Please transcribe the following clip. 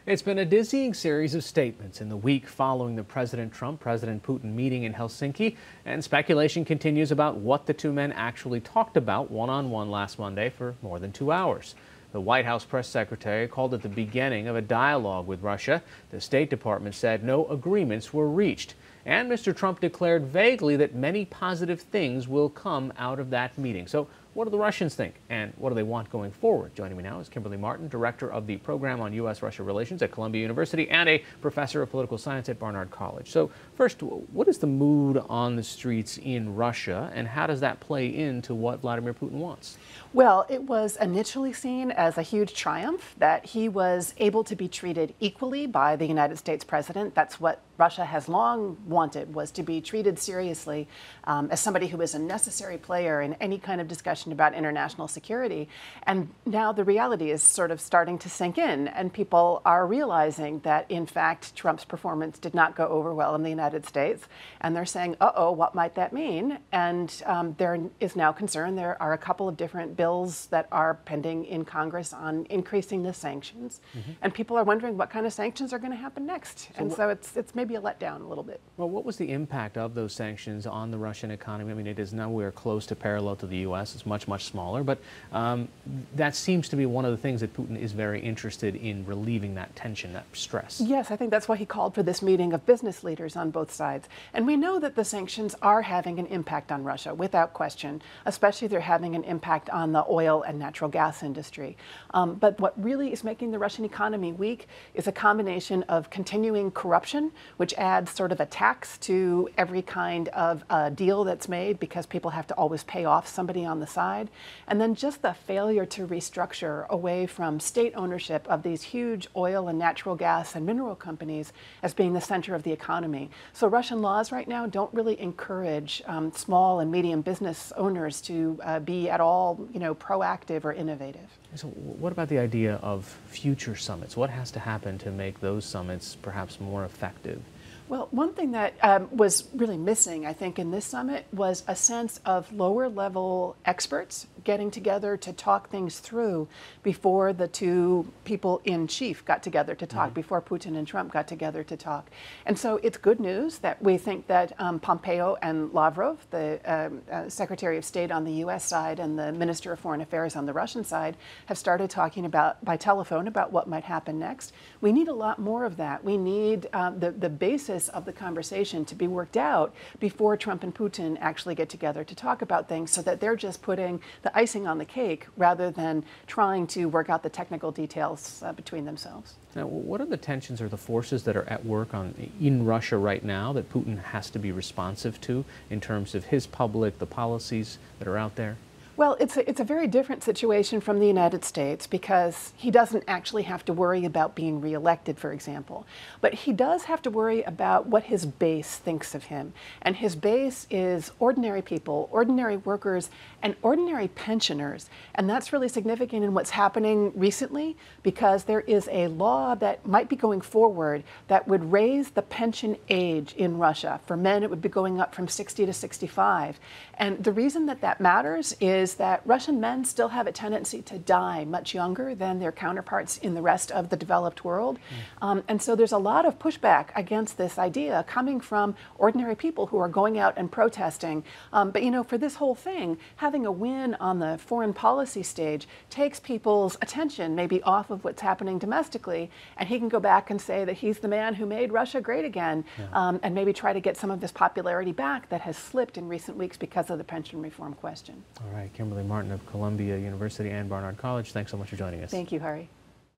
It's been a dizzying series of statements in the week following the President Putin meeting in Helsinki, and speculation continues about what the two men actually talked about one-on-one last Monday for more than 2 hours. The White House press secretary called it the beginning of a dialogue with Russia. The State Department said no agreements were reached. And Mr. Trump declared vaguely that many positive things will come out of that meeting. So what do the Russians think, and what do they want going forward? Joining me now is Kimberly Martin, director of the program on U.S.-Russia relations at Columbia University and a professor of political science at Barnard College. So first, what is the mood on the streets in Russia, and how does that play into what Vladimir Putin wants? Well, it was initially seen as a huge triumph that he was able to be treated equally by the United States president. That's what Russia has long wanted, was to be treated seriously as somebody who is a necessary player in any kind of discussion about international security. And now the reality is sort of starting to sink in, and people are realizing that, in fact, Trump's performance did not go over well in the United States. And they're saying, uh-oh, what might that mean? And there is now concern. There are a couple of different bills that are pending in Congress on increasing the sanctions. And people are wondering what kind of sanctions are going to happen next. And so it's maybe a letdown a little bit. Well, what was the impact of those sanctions on the Russian economy? I mean, it is nowhere close to parallel to the U.S. It's much, much smaller. But that seems to be one of the things that Putin is very interested in, relieving that tension, that stress. Yes, I think that's why he called for this meeting of business leaders on both sides. And we know that the sanctions are having an impact on Russia, without question, especially they're having an impact on the oil and natural gas industry. But what really is making the Russian economy weak is a combination of continuing corruption, which adds sort of a tax to every kind of deal that's made because people have to always pay off somebody on the side. And then just the failure to restructure away from state ownership of these huge oil and natural gas and mineral companies as being the center of the economy. So Russian laws right now don't really encourage small and medium business owners to be at all, proactive or innovative. So what about the idea of future summits? What has to happen to make those summits perhaps more effective? Well, one thing that was really missing, I think, in this summit was a sense of lower-level experts getting together to talk things through before the two people in chief got together to talk, before Putin and Trump got together to talk. And so it's good news that we think that Pompeo and Lavrov, the Secretary of State on the U.S. side and the Minister of Foreign Affairs on the Russian side, have started talking by telephone about what might happen next. We need a lot more of that. We need the basis of the conversation to be worked out before Trump and Putin actually get together to talk about things, so that they're just putting the icing on the cake rather than trying to work out the technical details between themselves. Now, what are the tensions or the forces that are at work in Russia right now that Putin has to be responsive to in terms of his public, the policies that are out there? Well, it's a very different situation from the United States because he doesn't actually have to worry about being reelected, for example. But he does have to worry about what his base thinks of him. And his base is ordinary people, ordinary workers, and ordinary pensioners. And that's really significant in what's happening recently, because there is a law that might be going forward that would raise the pension age in Russia. For men, it would be going up from 60 to 65. And the reason that that matters is that Russian men still have a tendency to die much younger than their counterparts in the rest of the developed world. And so there's a lot of pushback against this idea coming from ordinary people who are going out and protesting. But for this whole thing, having a win on the foreign policy stage takes people's attention maybe off of what's happening domestically, and he can go back and say that he's the man who made Russia great again, and maybe try to get some of this popularity back that has slipped in recent weeks because of the pension reform question. All right, Kimberly Martin of Columbia University and Barnard College, thanks so much for joining us. Thank you, Hari.